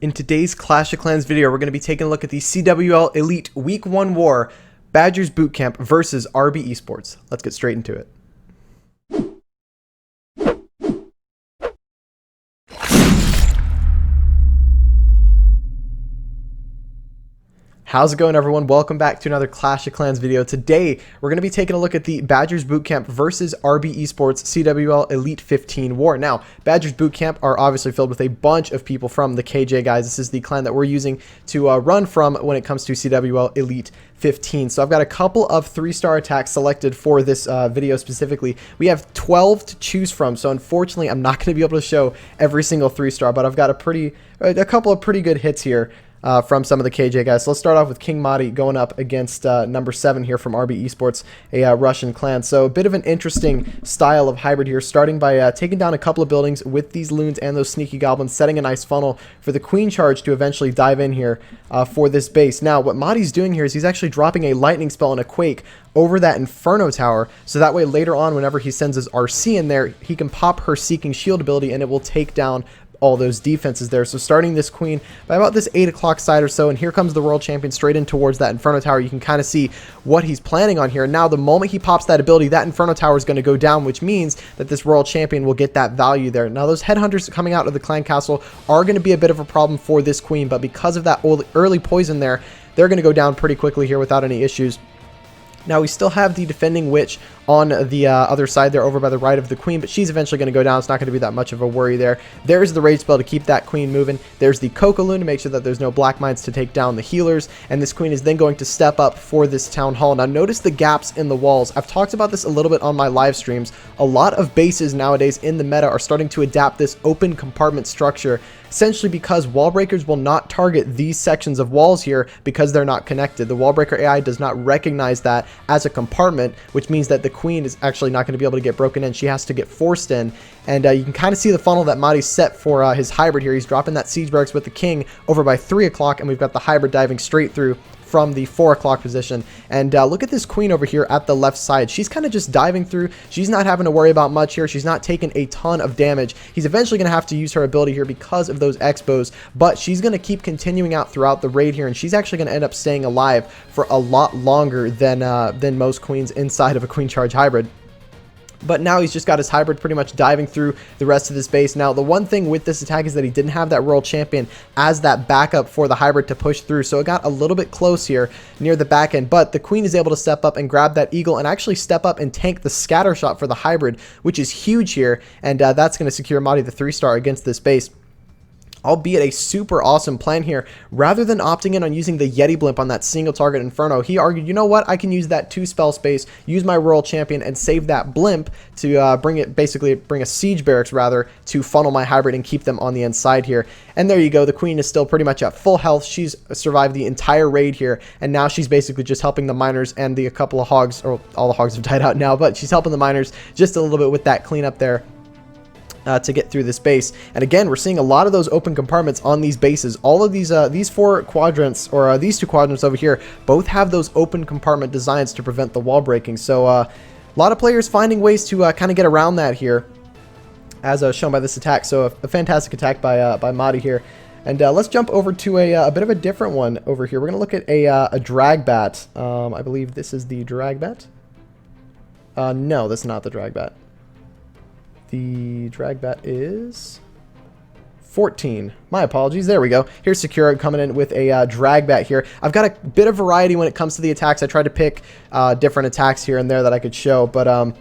In today's Clash of Clans video, we're going to be taking a look at the CWL Elite Week 1 War, Badgers Bootcamp versus RB Esports. Let's get straight into it. How's it going, everyone? Welcome back to another Clash of Clans video. Today, we're going to be taking a look at the Badgers Bootcamp versus RB Esports CWL Elite 15 War. Now, Badgers Bootcamp are obviously filled with a bunch of people from the KJ guys. This is the clan that we're using to run from when it comes to CWL Elite 15. So I've got a couple of 3-star attacks selected for this video specifically. We have 12 to choose from, so unfortunately, I'm not going to be able to show every single 3-star, but I've got a couple of pretty good hits here. From some of the KJ guys. So let's start off with King Motti going up against number 7 here from RB Esports, a Russian clan. So a bit of an interesting style of hybrid here, starting by taking down a couple of buildings with these loons and those sneaky goblins, setting a nice funnel for the queen charge to eventually dive in here for this base. Now, what Motti's doing here is he's actually dropping a lightning spell and a quake over that Inferno tower, so that way later on, whenever he sends his RC in there, he can pop her Seeking Shield ability and it will take down all those defenses there. So starting this queen by about this 8 o'clock side or so, and here comes the world champion straight in towards that Inferno tower. You can kind of see what he's planning on here. Now, the moment he pops that ability, that Inferno tower is going to go down, which means that this world champion will get that value there. Now, those headhunters coming out of the clan castle are going to be a bit of a problem for this queen, but because of that early poison there, they're going to go down pretty quickly here without any issues. Now, we still have the defending witch on the other side there over by the right of the queen, but she's eventually going to go down. It's not going to be that much of a worry there. There's the rage spell to keep that queen moving. There's the Coca Loon to make sure that there's no black mines to take down the healers, and this queen is then going to step up for this town hall. Now, notice the gaps in the walls. I've talked about this a little bit on my live streams. A lot of bases nowadays in the meta are starting to adapt this open compartment structure, essentially because wall breakers will not target these sections of walls here because they're not connected. The wall breaker AI does not recognize that as a compartment, which means that the queen is actually not going to be able to get broken in. She has to get forced in, and you can kind of see the funnel that Motti's set for his hybrid here. He's dropping that siege barracks with the king over by 3 o'clock, and we've got the hybrid diving straight through from the 4 o'clock position. And look at this queen over here at the left side. She's kind of just diving through. She's not having to worry about much here. She's not taking a ton of damage. He's eventually going to have to use her ability here because of those expos, but she's going to keep continuing out throughout the raid here, and she's actually going to end up staying alive for a lot longer than most queens inside of a queen charge hybrid. But now he's just got his hybrid pretty much diving through the rest of this base. Now, the one thing with this attack is that he didn't have that world champion as that backup for the hybrid to push through. So it got a little bit close here near the back end. But the queen is able to step up and grab that eagle and actually step up and tank the scatter shot for the hybrid, which is huge here. And that's going to secure Motti the 3-star against this base. Albeit a super awesome plan here. Rather than opting in on using the Yeti blimp on that single target Inferno, he argued, you know what, I can use that 2 spell space, use my royal champion, and save that blimp to bring a siege barracks rather to funnel my hybrid and keep them on the inside here. And there you go. The queen is still pretty much at full health. She's survived the entire raid here, and now she's basically just helping the miners and a couple of hogs, or all the hogs have died out now, but she's helping the miners just a little bit with that cleanup there. To get through this base. And again, we're seeing a lot of those open compartments on these bases. All of these 4 quadrants, or these 2 quadrants over here, both have those open compartment designs to prevent the wall breaking. So a lot of players finding ways to kind of get around that here, as shown by this attack. So a fantastic attack by Motti here. And let's jump over to a bit of a different one over here. We're going to look at a drag bat. I believe this is the drag bat. No, that's not the drag bat. The drag bat is 14. My apologies. There we go. Here's Sakura coming in with a drag bat here. I've got a bit of variety when it comes to the attacks. I tried to pick different attacks here and there that I could show, but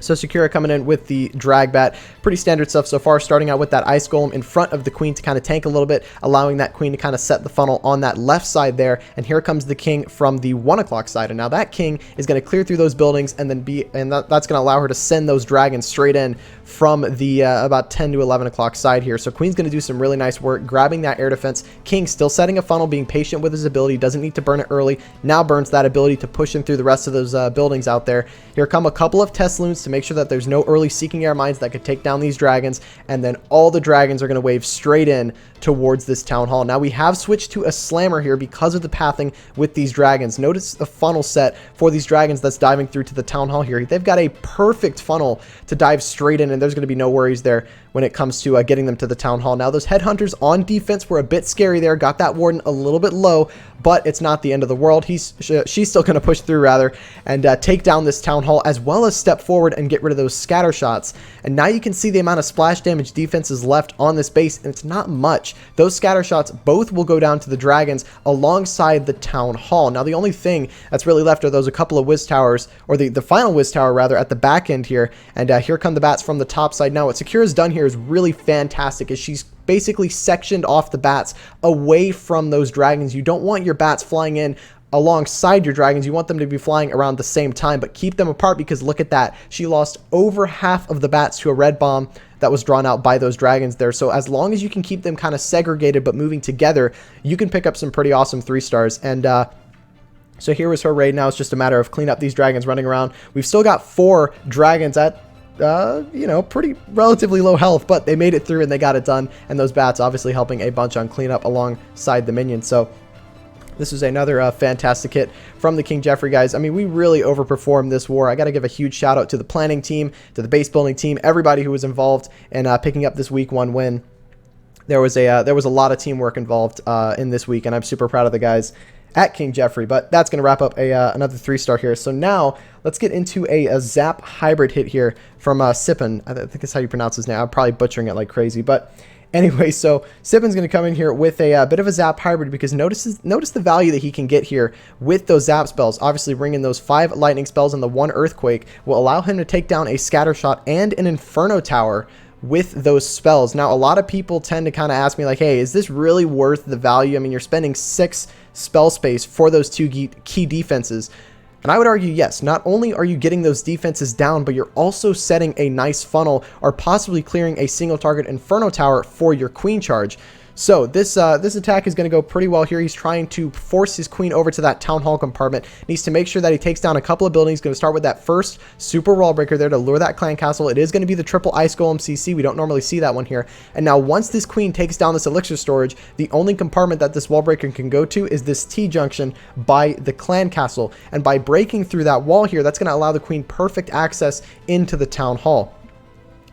so Sakura coming in with the drag bat. Pretty standard stuff so far, starting out with that ice golem in front of the queen to kind of tank a little bit, allowing that queen to kind of set the funnel on that left side there. And here comes the king from the 1 o'clock side. And now that king is going to clear through those buildings and then that's going to allow her to send those dragons straight in from the about 10 to 11 o'clock side here. So queen's going to do some really nice work grabbing that air defense. King still setting a funnel, being patient with his ability, doesn't need to burn it early. Now burns that ability to push him through the rest of those buildings out there. Here come a couple of test loons to make sure that there's no early seeking air mines that could take down these dragons, and then all the dragons are going to wave straight in towards this town hall. Now we have switched to a slammer here because of the pathing with these dragons. Notice the funnel set for these dragons that's diving through to the town hall here. They've got a perfect funnel to dive straight in, and there's going to be no worries there when it comes to getting them to the town hall. Now those headhunters on defense were a bit scary there, got that warden a little bit low, but it's not the end of the world. She's still going to push through rather and take down this town hall, as well as step forward and get rid of those scatter shots. And now you can see the amount of splash damage defense is left on this base, and it's not much. Those scatter shots both will go down to the dragons alongside the town hall. Now the only thing that's really left are those a couple of whiz towers, or the final whiz tower rather, at the back end here. And here come the bats from the top side. Now what Sakura's done here is really fantastic, is she's basically sectioned off the bats away from those dragons. You don't want your bats flying in alongside your dragons. You want them to be flying around the same time, but keep them apart, because look at that. She lost over half of the bats to a red bomb that was drawn out by those dragons there. So as long as you can keep them kind of segregated but moving together, you can pick up some pretty awesome 3-stars. And so here was her raid. Now it's just a matter of clean up these dragons running around. We've still got 4 dragons at you know, pretty relatively low health, but they made it through and they got it done. And those bats obviously helping a bunch on cleanup alongside the minions. So this is another fantastic hit from the King Jeffrey guys. I mean, we really overperformed this war. I got to give a huge shout out to the planning team, to the base building team, everybody who was involved in picking up this week 1 win. There was a lot of teamwork involved in this week, and I'm super proud of the guys at King Jeffrey. But that's going to wrap up another 3-star here. So now let's get into a Zap Hybrid hit here from Sippin. I think that's how you pronounce his name. I'm probably butchering it like crazy, but anyway, so Sippin's going to come in here with a bit of a Zap Hybrid, because notice the value that he can get here with those Zap spells. Obviously, bringing those 5 lightning spells and the 1 earthquake will allow him to take down a scatter shot and an inferno tower with those spells. Now, a lot of people tend to kind of ask me like, hey, is this really worth the value? I mean, you're spending 6 spell space for those 2 key defenses. And I would argue, yes, not only are you getting those defenses down, but you're also setting a nice funnel or possibly clearing a single target Inferno Tower for your Queen charge. So this attack is going to go pretty well here. He's trying to force his Queen over to that Town Hall compartment. Needs to make sure that he takes down a couple of buildings. Going to start with that first super wall breaker there to lure that clan castle. It is going to be the triple ice golem CC. We don't normally see that one here. And now once this Queen takes down this elixir storage, the only compartment that this wall breaker can go to is this T-junction by the clan castle. And by breaking through that wall here, that's going to allow the Queen perfect access into the Town Hall.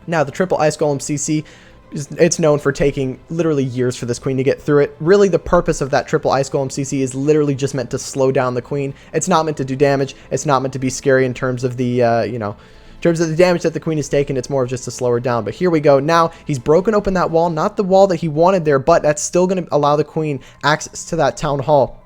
Now the triple ice golem CC, it's known for taking literally years for this Queen to get through it. Really, the purpose of that triple ice golem CC is literally just meant to slow down the Queen. It's not meant to do damage. It's not meant to be scary in terms of the, you know, in terms of the damage that the Queen has taken. It's more of just to slow her down. But here we go. Now he's broken open that wall, not the wall that he wanted there, but that's still going to allow the Queen access to that Town Hall.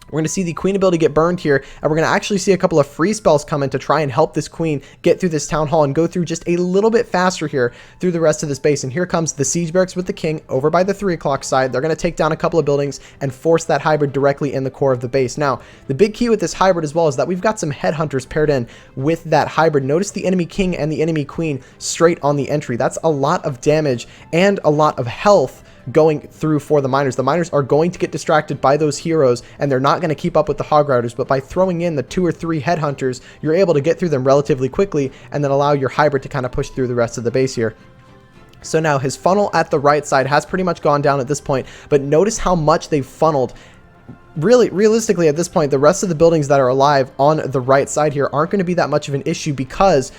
We're going to see the Queen ability get burned here, and we're going to actually see a couple of free spells come in to try and help this Queen get through this Town Hall and go through just a little bit faster here through the rest of this base. And here comes the Siege Barracks with the King over by the 3 o'clock side. They're going to take down a couple of buildings and force that hybrid directly in the core of the base. Now, the big key with this hybrid as well is that we've got some headhunters paired in with that hybrid. Notice the enemy King and the enemy Queen straight on the entry. That's a lot of damage and a lot of health going through for the miners. The miners are going to get distracted by those heroes, and they're not going to keep up with the hog riders, but by throwing in the 2 or 3 headhunters, you're able to get through them relatively quickly and then allow your hybrid to kind of push through the rest of the base here. So now his funnel at the right side has pretty much gone down at this point, but notice how much they've funneled. Really, realistically at this point, the rest of the buildings that are alive on the right side here aren't going to be that much of an issue, because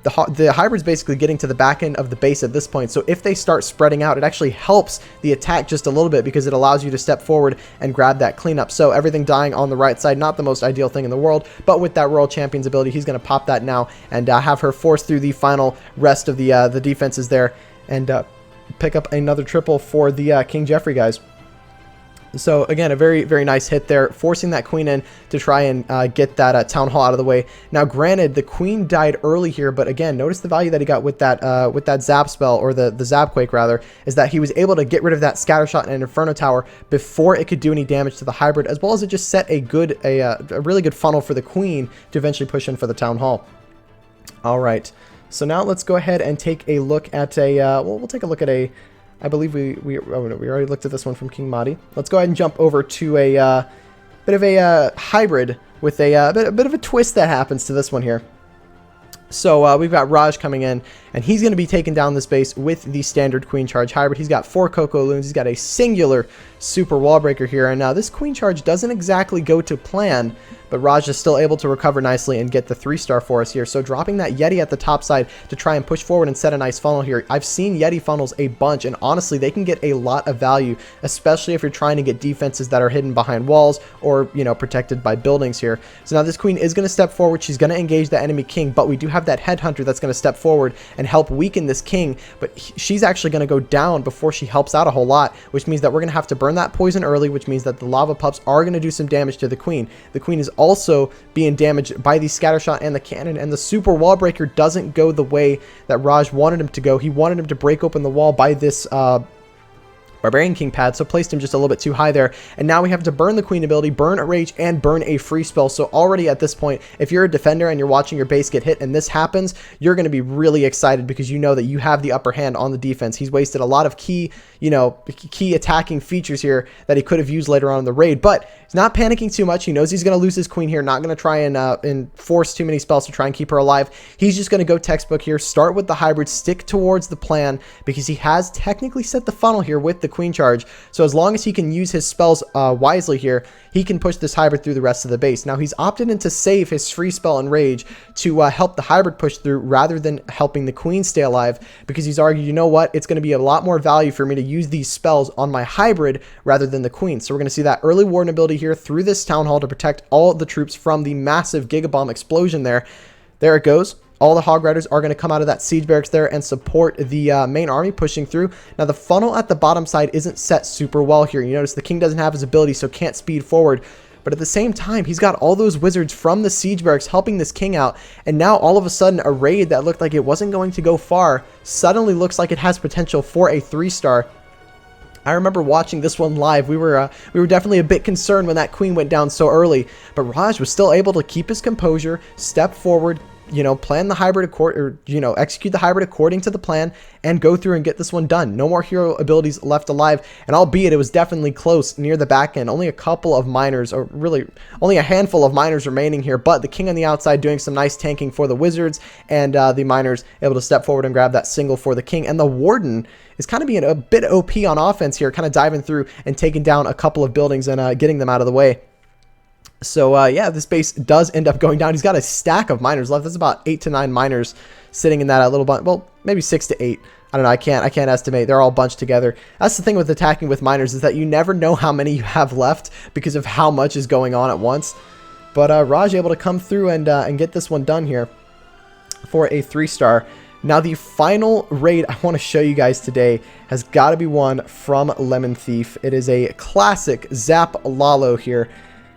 the hybrid's basically getting to the back end of the base at this point. So if they start spreading out, it actually helps the attack just a little bit, because it allows you to step forward and grab that cleanup. So everything dying on the right side, not the most ideal thing in the world, but with that Royal Champion's ability, he's going to pop that now and have her force through the final rest of the defenses there and pick up another triple for the King Jeffrey guys. So again, a very, very nice hit there, forcing that Queen in to try and get that Town Hall out of the way. Now, granted, the Queen died early here, but again, notice the value that he got with that Zap spell, or the Zap Quake rather, is that he was able to get rid of that Scatter Shot and an Inferno Tower before it could do any damage to the hybrid, as well as it just set a really good funnel for the Queen to eventually push in for the Town Hall. All right, so now let's go ahead and take a look at we'll take a look at I believe we already looked at this one from King Motti. Let's go ahead and jump over to a bit of a hybrid with a bit of a twist that happens to this one here. So we've got Raj coming in, and he's going to be taking down this base with the standard Queen Charge Hybrid. He's got 4 Coco Loons. He's got a singular super wall breaker here. And now this Queen Charge doesn't exactly go to plan, but Raj is still able to recover nicely and get the 3-star for us here. So dropping that Yeti at the top side to try and push forward and set a nice funnel here. I've seen Yeti funnels a bunch, and honestly, they can get a lot of value, especially if you're trying to get defenses that are hidden behind walls or, you know, protected by buildings here. So now this Queen is going to step forward. She's going to engage the enemy King, but we do have that Headhunter that's going to step forward and help weaken this King, but she's actually going to go down before she helps out a whole lot, which means that we're going to have to burn that poison early, which means that the lava pups are going to do some damage to the Queen. The Queen is also being damaged by the scattershot and the cannon, and the super wall breaker doesn't go the way that Raj wanted him to go. He wanted him to break open the wall by this Barbarian King pad, so placed him just a little bit too high there. And now we have to burn the Queen ability, burn a Rage, and burn a free spell. So already at this point, if you're a defender and you're watching your base get hit and this happens, you're going to be really excited because you know that you have the upper hand on the defense. He's wasted a lot of key, you know, key attacking features here that he could have used later on in the raid, but he's not panicking too much. He knows he's going to lose his Queen here, not going to try and force too many spells to try and keep her alive. He's just going to go textbook here, start with the hybrid, stick towards the plan because he has technically set the funnel here with the Queen Charge. So as long as he can use his spells wisely here, he can push this hybrid through the rest of the base. Now he's opted in to save his free spell and Rage to help the hybrid push through rather than helping the Queen stay alive, because he's argued, you know what, it's going to be a lot more value for me to use these spells on my hybrid rather than the Queen. So we're going to see that early Warden ability here through this Town Hall to protect all the troops from the massive Gigabomb explosion there. There it goes. All the Hog Riders are going to come out of that siege barracks there and support the main army pushing through. Now the funnel at the bottom side isn't set super well here. You notice the King doesn't have his ability, so can't speed forward. But at the same time, he's got all those wizards from the siege barracks helping this King out. And now all of a sudden, a raid that looked like it wasn't going to go far suddenly looks like it has potential for a 3-star. I remember watching this one live. We were definitely a bit concerned when that Queen went down so early, but Raj was still able to keep his composure, step forward, you know, plan the hybrid execute the hybrid according to the plan and go through and get this one done. No more hero abilities left alive, and albeit it was definitely close near the back end, only a couple of miners, or really only a handful of miners remaining here, but the King on the outside doing some nice tanking for the wizards, and the miners able to step forward and grab that single for the King. And the Warden is kind of being a bit OP on offense here, kind of diving through and taking down a couple of buildings and getting them out of the way. So yeah, this base does end up going down. He's got a stack of miners left. That's about 8 to 9 miners sitting in that little bunch. Well, maybe 6 to 8. I don't know. I can't estimate. They're all bunched together. That's the thing with attacking with miners, is that you never know how many you have left because of how much is going on at once. But Raj able to come through and get this one done here for a 3-star. Now the final raid I want to show you guys today has got to be one from Lemon Thief. It is a classic Zap Lalo here.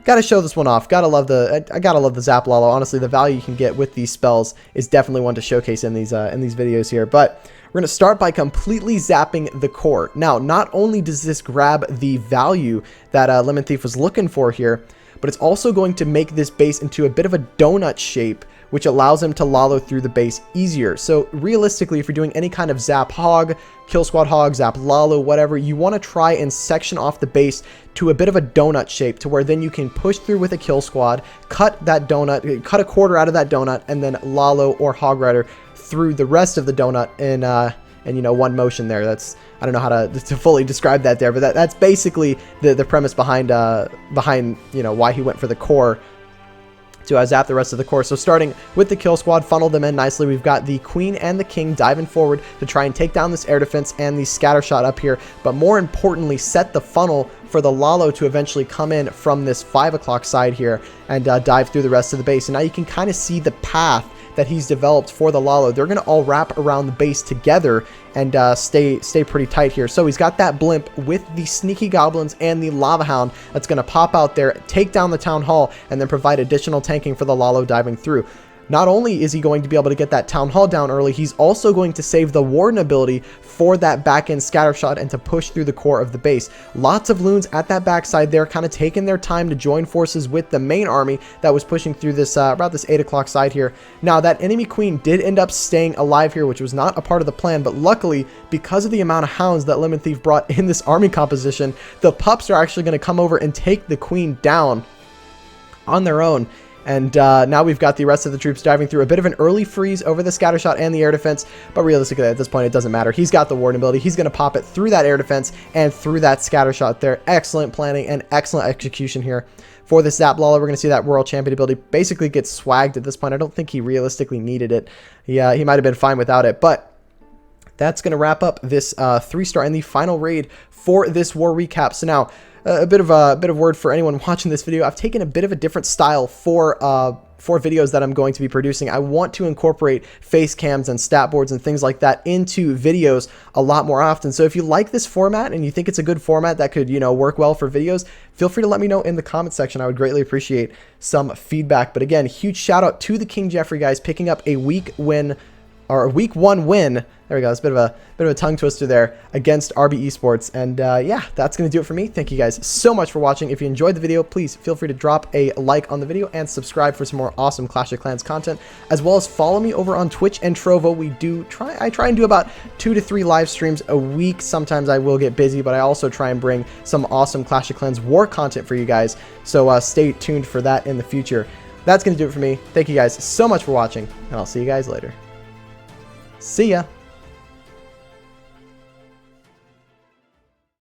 Gotta show this one off. Gotta love the Zap Lalo. Honestly, the value you can get with these spells is definitely one to showcase in these videos here. But we're gonna start by completely zapping the core. Now, not only does this grab the value that Lemon Thief was looking for here, but it's also going to make this base into a bit of a donut shape, which allows him to Lalo through the base easier. So realistically, if you're doing any kind of Zap Hog, Kill Squad Hog, Zap Lalo, whatever, you want to try and section off the base to a bit of a donut shape, to where then you can push through with a Kill Squad, cut that donut, cut a quarter out of that donut, and then Lalo or Hog Rider through the rest of the donut in you know, one motion there. That's, I don't know how to fully describe that there, but that's basically the premise behind you know, why he went for the core, to zap the rest of the core. So starting with the Kill Squad, funnel them in nicely. We've got the Queen and the King diving forward to try and take down this air defense and the scatter shot up here, but more importantly, set the funnel for the Lalo to eventually come in from this 5 o'clock side here and dive through the rest of the base. And now you can kind of see the path that he's developed for the Lalo. They're going to all wrap around the base together and stay pretty tight here. So he's got that blimp with the sneaky goblins and the lava hound that's going to pop out there, take down the town hall, and then provide additional tanking for the Lalo diving through. Not only is he going to be able to get that town hall down early, he's also going to save the Warden ability for that back end scatter shot and to push through the core of the base. Lots of loons at that backside there, kind of taking their time to join forces with the main army that was pushing through this about this 8 o'clock side here. Now that enemy Queen did end up staying alive here, which was not a part of the plan, but luckily, because of the amount of hounds that Lemon Thief brought in this army composition, the pups are actually going to come over and take the Queen down on their own. And now we've got the rest of the troops diving through. A bit of an early freeze over the scatter shot and the air defense, but realistically at this point it doesn't matter. He's got the warden ability. He's going to pop it through that air defense and through that scatter shot there. Excellent planning and excellent execution here. For this Zap Lalo, we're going to see that World Champion ability basically get swagged at this point. I don't think he realistically needed it. He might have been fine without it, but that's going to wrap up this 3-star and the final raid for this war recap. So now, a bit of word for anyone watching this video. I've taken a bit of a different style for videos that I'm going to be producing. I want to incorporate face cams and stat boards and things like that into videos a lot more often. So if you like this format and you think it's a good format that could, work well for videos, feel free to let me know in the comment section. I would greatly appreciate some feedback. But again, huge shout out to the King Jeffrey guys picking up a week 1 win. There we go. It's a bit of a tongue twister there against RB Esports. And yeah, that's going to do it for me. Thank you guys so much for watching. If you enjoyed the video, please feel free to drop a like on the video and subscribe for some more awesome Clash of Clans content, as well as follow me over on Twitch and Trovo. I try and do about 2 to 3 live streams a week. Sometimes I will get busy, but I also try and bring some awesome Clash of Clans war content for you guys. So stay tuned for that in the future. That's going to do it for me. Thank you guys so much for watching, and I'll see you guys later. See ya.